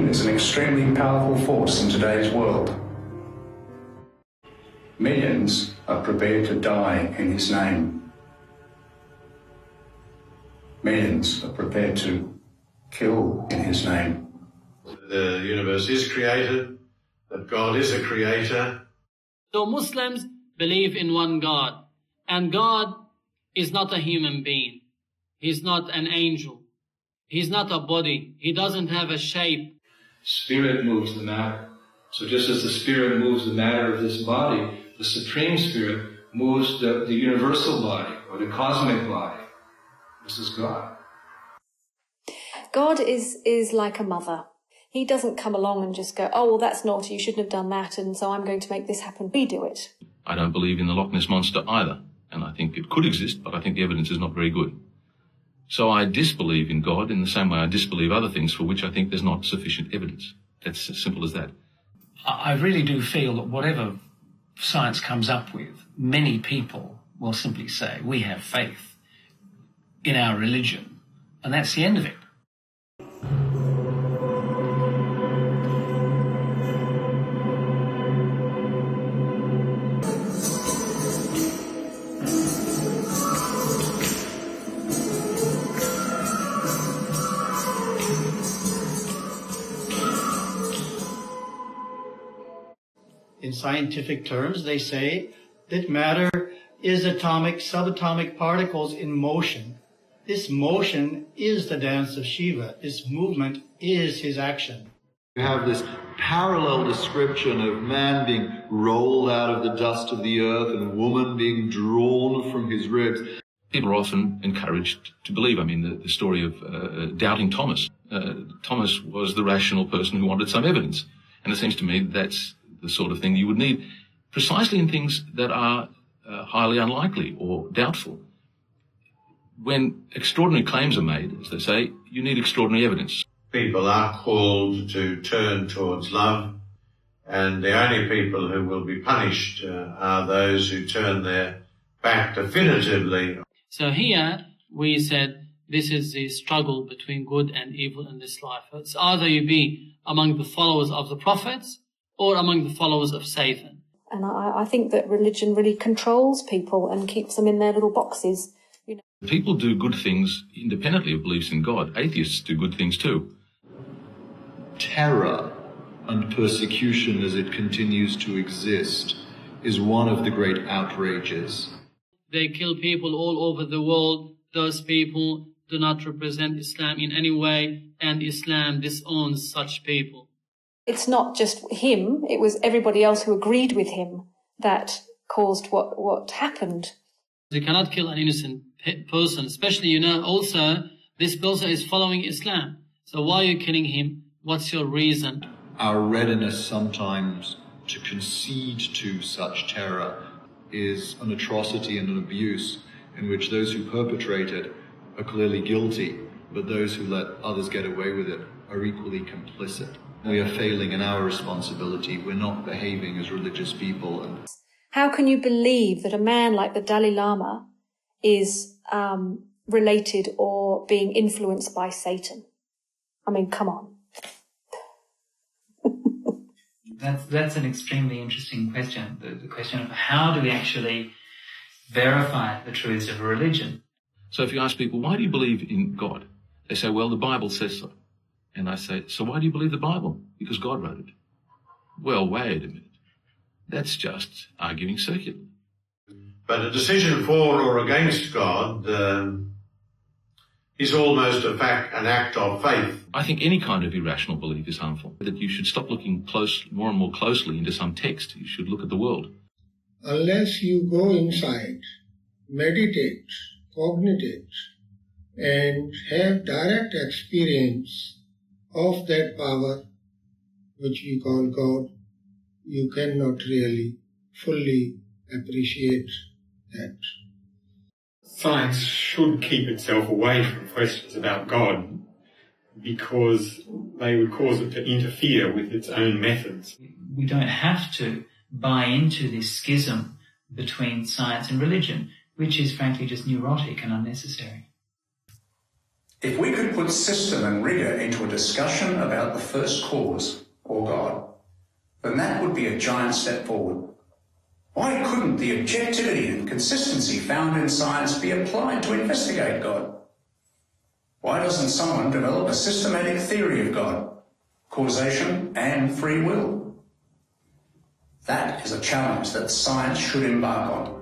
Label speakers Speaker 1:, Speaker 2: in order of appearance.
Speaker 1: religion is an extremely powerful force in today's world. Millions are prepared to die in his name. Millions are prepared to kill in his name.
Speaker 2: The universe is created, that God is a creator.
Speaker 3: So Muslims believe in one God, and God is not a human being. He's not an angel. He's not a body. He doesn't have a shape.
Speaker 4: Spirit moves the matter. So just as the spirit moves the matter of this body, the Supreme Spirit moves the universal body or the cosmic body. This is God.
Speaker 5: God is like a mother. He doesn't come along and just go, oh, well, that's naughty, you shouldn't have done that, and so I'm going to make this happen. We do it.
Speaker 6: I don't believe in the Loch Ness Monster either, and I think it could exist, but I think the evidence is not very good. So I disbelieve in God in the same way I disbelieve other things for which I think there's not sufficient evidence. That's as simple as that.
Speaker 7: I really do feel that whatever science comes up with, many people will simply say, we have faith in our religion, and that's the end of it.
Speaker 8: In scientific terms, they say that matter is atomic, subatomic particles in motion. This motion is the dance of Shiva. This movement is his action.
Speaker 9: You have this parallel description of man being rolled out of the dust of the earth and woman being drawn from his ribs.
Speaker 6: People are often encouraged to believe. I mean, the story of doubting Thomas. Thomas was the rational person who wanted some evidence. And it seems to me that's the sort of thing you would need precisely in things that are highly unlikely or doubtful. When extraordinary claims are made, as they say, you need extraordinary evidence.
Speaker 2: People are called to turn towards love, and the only people who will be punished are those who turn their back definitively.
Speaker 3: So here we said this is the struggle between good and evil in this life. It's either you be among the followers of the prophets or among the followers of Satan.
Speaker 5: And I think that religion really controls people and keeps them in their little boxes. You know.
Speaker 6: People do good things independently of beliefs in God. Atheists do good things too.
Speaker 9: Terror and persecution as it continues to exist is one of the great outrages.
Speaker 3: They kill people all over the world. Those people do not represent Islam in any way, and Islam disowns such people.
Speaker 5: It's not just him, it was everybody else who agreed with him that caused what happened.
Speaker 3: You cannot kill an innocent person, especially, also, this person is following Islam. So why are you killing him? What's your reason?
Speaker 9: Our readiness sometimes to concede to such terror is an atrocity and an abuse in which those who perpetrate it are clearly guilty, but those who let others get away with it are equally complicit. We are failing in our responsibility. We're not behaving as religious people.
Speaker 5: How can you believe that a man like the Dalai Lama is related or being influenced by Satan? I mean, come on.
Speaker 10: That's an extremely interesting question. The question of how do we actually verify the truths of a religion?
Speaker 6: So if you ask people, why do you believe in God? They say, well, the Bible says so. And I say, so why do you believe the Bible? Because God wrote it. Well, wait a minute. That's just arguing circularly.
Speaker 2: But a decision for or against God is almost an act of faith.
Speaker 6: I think any kind of irrational belief is harmful. That you should stop looking more and more closely into some text. You should look at the world.
Speaker 11: Unless you go inside, meditate, cogitate, and have direct experience of that power which we call God, you cannot really fully appreciate that.
Speaker 12: Science should keep itself away from questions about God because they would cause it to interfere with its own methods.
Speaker 10: We don't have to buy into this schism between science and religion, which is frankly just neurotic and unnecessary.
Speaker 1: If we could put system and rigour into a discussion about the first cause, or God, then that would be a giant step forward. Why couldn't the objectivity and consistency found in science be applied to investigate God? Why doesn't someone develop a systematic theory of God, causation and free will? That is a challenge that science should embark on.